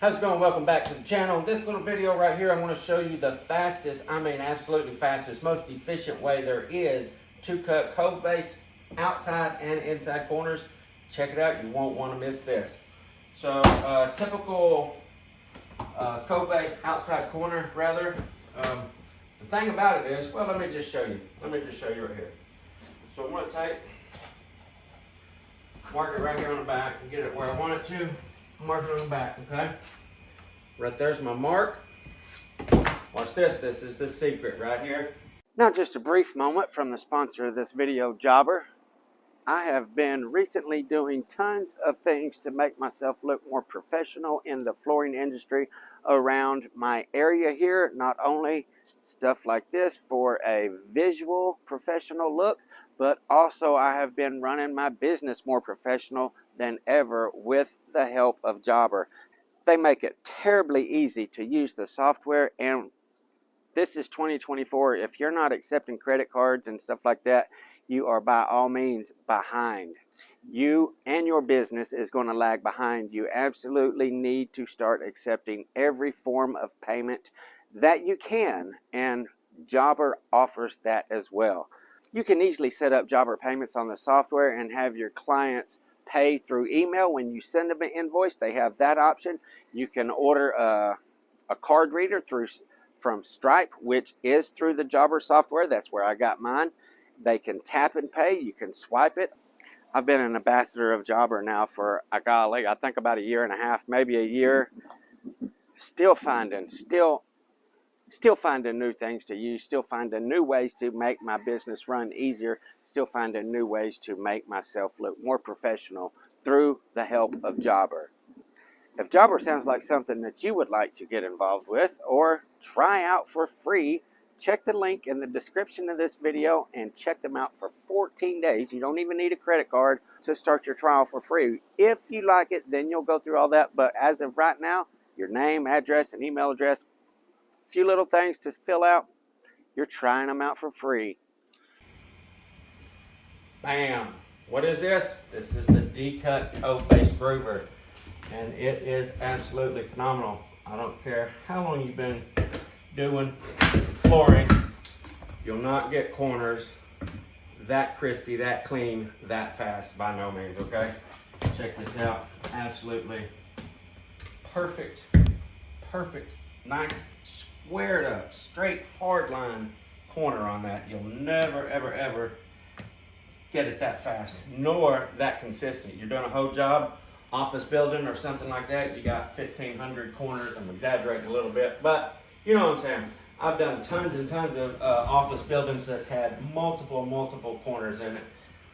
How's it going? Welcome back to the channel. This little video right here, I'm going to show you the fastest, absolutely fastest, most efficient way there is to cut Cove Base outside and inside corners. Check it out. You won't want to miss this. So, typical Cove Base outside corner, rather. The thing about it is, well, let me just show you. Let me just show you right here. So I'm going to take, mark it right here on the back and get it where I want it to. Mark it on the back, okay? Right there's my mark. Watch this. This is the secret right here. Now, just a brief moment from the sponsor of this video, Jobber. I have been recently doing tons of things to make myself look more professional in the flooring industry around my area here. Not only stuff like this for a visual professional look, but also I have been running my business more professional than ever with the help of Jobber. They make it terribly easy to use the software, and this is 2024. If you're not accepting credit cards and stuff like that, you are by all means behind. You and your business is going to lag behind. You absolutely need to start accepting every form of payment that you can, and Jobber offers that as well. You can easily set up Jobber payments on the software and have your clients pay through email when you send them an invoice. They have that option. You can order a card reader from Stripe, which is through the Jobber software. That's where I got mine. They can tap and pay. You can swipe it. I've been an ambassador of Jobber now for, golly, I think about a year and a half, maybe a year. Still finding new things to use, still finding new ways to make my business run easier, still finding new ways to make myself look more professional through the help of Jobber. If Jobber sounds like something that you would like to get involved with or try out for free, check the link in the description of this video and check them out for 14 days. You don't even need a credit card to start your trial for free. If you like it, then you'll go through all that. But as of right now, your name, address, and email address, a few little things to fill out, you're trying them out for free. Bam! What is this? This is the D-Cut Cove Base Groover, and it is absolutely phenomenal. I don't care how long you've been doing flooring, you'll not get corners that crispy, that clean, that fast by no means, okay? Check this out. Absolutely perfect, nice, squared up, straight, hard line corner on that. You'll never, ever get it that fast, nor that consistent. You're doing a whole job, office building or something like that, you got 1,500 corners. I'm exaggerating a little bit, but you know what I'm saying. I've done tons and tons of office buildings that's had multiple corners in it,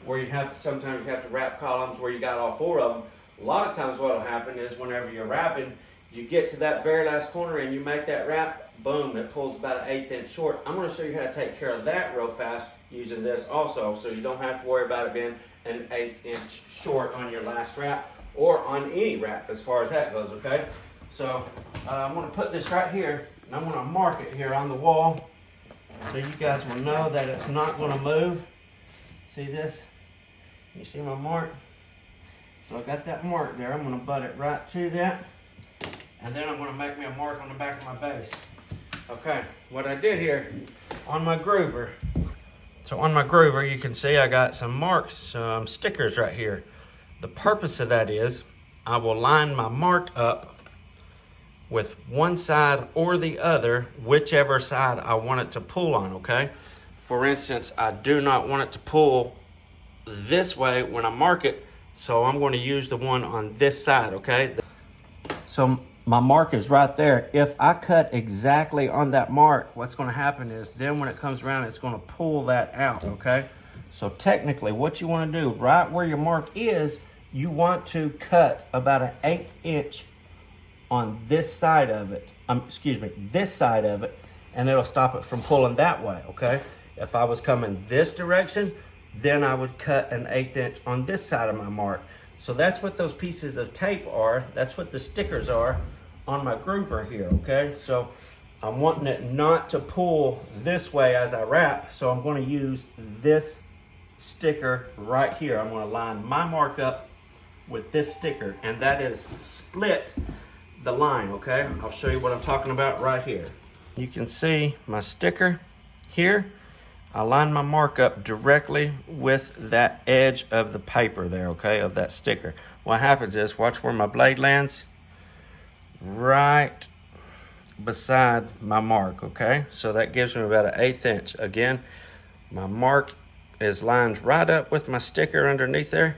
where sometimes you have to wrap columns where you got all four of them. A lot of times what will happen is whenever you're wrapping, you get to that very last corner and you make that wrap, boom, it pulls about an 1/8 inch short. I'm going to show you how to take care of that real fast using this also, so you don't have to worry about it being an 1/8 inch short on your last wrap or on any wrap as far as that goes, okay? So I'm going to put this right here and I'm going to mark it here on the wall so you guys will know that it's not going to move. See this? You see my mark? So I got that mark there. I'm going to butt it right to that. And then I'm going to make me a mark on the back of my base. Okay, what I did here on my groover. So on my groover, you can see I got some marks, some stickers right here. The purpose of that is I will line my mark up with one side or the other, whichever side I want it to pull on, okay? For instance, I do not want it to pull this way when I mark it, so I'm going to use the one on this side, okay? So my mark is right there. If I cut exactly on that mark, what's going to happen is then when it comes around, it's going to pull that out, okay? So technically what you want to do right where your mark is, you want to cut about an 1/8 inch on this side of it. This side of it, and it'll stop it from pulling that way, okay? If I was coming this direction, then I would cut an 1/8 inch on this side of my mark. So that's what those pieces of tape are. That's what the stickers are on my groover here, okay? So I'm wanting it not to pull this way as I wrap, so I'm going to use this sticker right here. I'm going to line my mark up with this sticker, and that is split the line, okay? I'll show you what I'm talking about right here. You can see my sticker here. I line my mark up directly with that edge of the paper there, okay, of that sticker. What happens is, watch where my blade lands, right beside my mark, okay? So that gives me about an 1/8 inch. Again, my mark is lined right up with my sticker underneath there.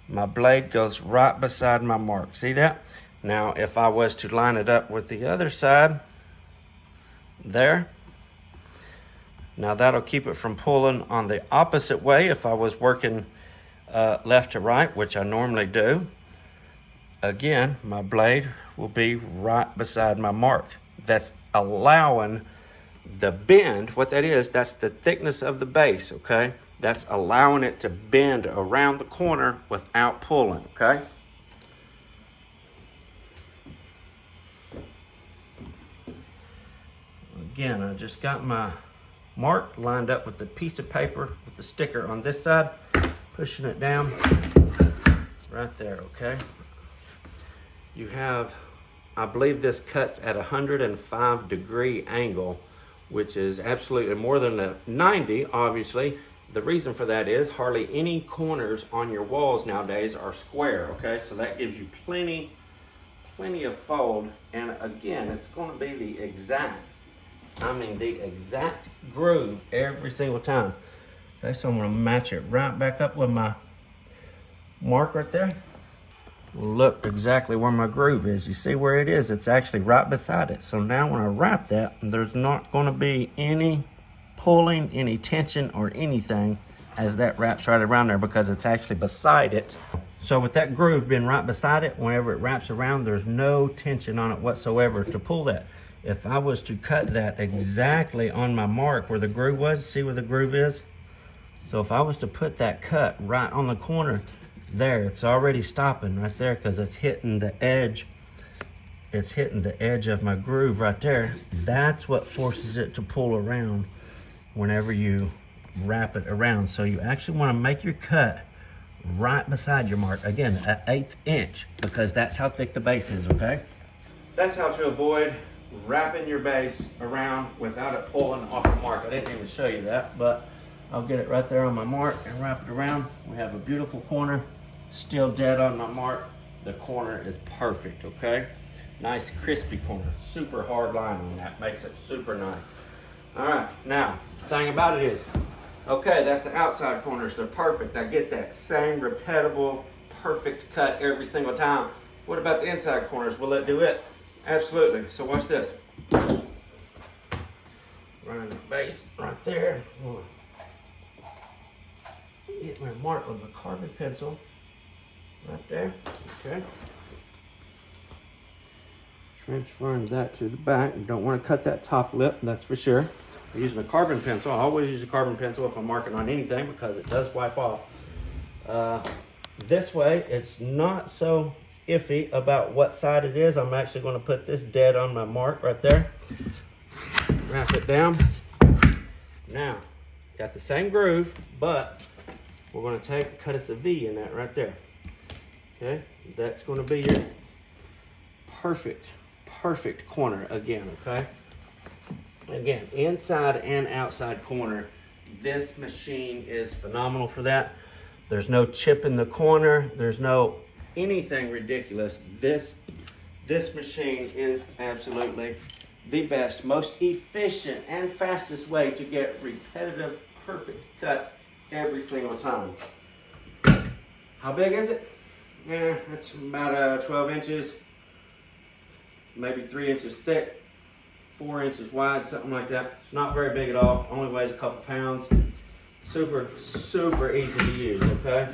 My blade goes right beside my mark. See that? Now, if I was to line it up with the other side, there, now that'll keep it from pulling on the opposite way if I was working left to right, which I normally do. Again, my blade will be right beside my mark. That's allowing the bend. What that is, that's the thickness of the base, okay? That's allowing it to bend around the corner without pulling, okay? Again, I just got my mark lined up with the piece of paper with the sticker on this side, pushing it down right there, okay? You have, I believe this cuts at a 105-degree angle, which is absolutely more than a 90, obviously. The reason for that is hardly any corners on your walls nowadays are square, okay? So that gives you plenty of fold. And again, it's going to be the exact groove every single time. Okay, so I'm going to match it right back up with my mark right there. Look exactly where my groove is. You see where it is? It's actually right beside it. So now when I wrap that, there's not going to be any pulling, any tension or anything as that wraps right around there, because it's actually beside it. So with that groove being right beside it, whenever it wraps around, there's no tension on it whatsoever to pull that. If I was to cut that exactly on my mark where the groove was, see where the groove is? So if I was to put that cut right on the corner there, it's already stopping right there because it's hitting the edge. It's hitting the edge of my groove right there. That's what forces it to pull around whenever you wrap it around. So you actually want to make your cut right beside your mark. Again, an 1/8 inch, because that's how thick the base is, okay? That's how to avoid wrapping your base around without it pulling off the mark. I didn't even show you that, but I'll get it right there on my mark and wrap it around. We have a beautiful corner, still dead on my mark. The corner is perfect, okay? Nice crispy corner, super hard line on that, makes it super nice. All right, now, the thing about it is, okay, that's the outside corners, they're perfect. I get that same repeatable, perfect cut every single time. What about the inside corners? Will it do it? Absolutely. So watch this. Running the base right there. Get my mark with my carbon pencil right there. Okay. Transferring that to the back. You don't want to cut that top lip, that's for sure. I'm using a carbon pencil. I always use a carbon pencil if I'm marking on anything because it does wipe off. This way, it's not so iffy about what side it is. I'm actually going to put this dead on my mark right there. Wrap it down. Now, got the same groove, but we're going to cut us a V in that right there. Okay, that's going to be your perfect corner again, okay? Again, inside and outside corner. This machine is phenomenal for that. There's no chip in the corner. There's no anything ridiculous. This machine is absolutely the best, most efficient and fastest way to get repetitive, perfect cuts every single time. How big is it? Yeah, it's about 12 inches, maybe 3 inches thick, 4 inches wide, something like that. It's not very big at all, only weighs a couple pounds. Super easy to use, okay?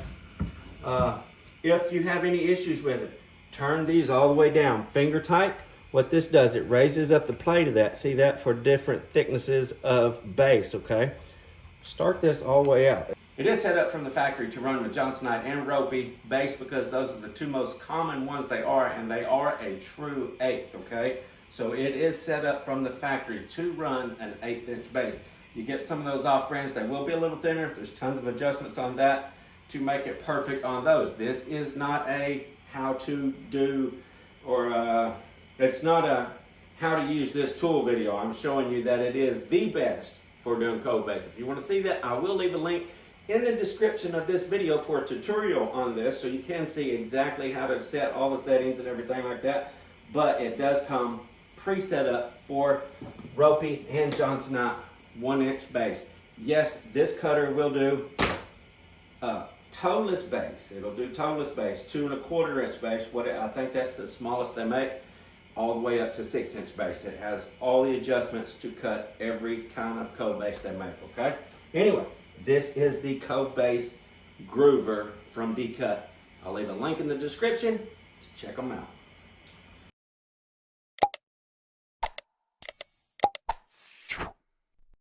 If you have any issues with it, turn these all the way down, finger tight. What this does, it raises up the plate of that. See that, for different thicknesses of base, okay? Start this all the way out. It is set up from the factory to run with Johnsonite and Ropey base because those are the two most common ones they are, and they are a true 1/8, okay? So it is set up from the factory to run an 1/8 inch base. You get some of those off brands, they will be a little thinner. There's tons of adjustments on that to make it perfect on those. This is not a how to do or It's not a how to use this tool video. I'm showing you that it is the best for doing Cove Base. If you want to see that, I will leave a link in the description of this video for a tutorial on this, so you can see exactly how to set all the settings and everything like that. But it does come pre-set up for ropey and Johnsonite 1-inch base. Yes, this cutter will do toeless base. It'll do toeless base, 2 1/4 inch base. I think that's the smallest they make, all the way up to 6-inch base. It has all the adjustments to cut every kind of Cove Base they make, okay? Anyway, this is the Cove Base Groover from D-Cut. I'll leave a link in the description to check them out.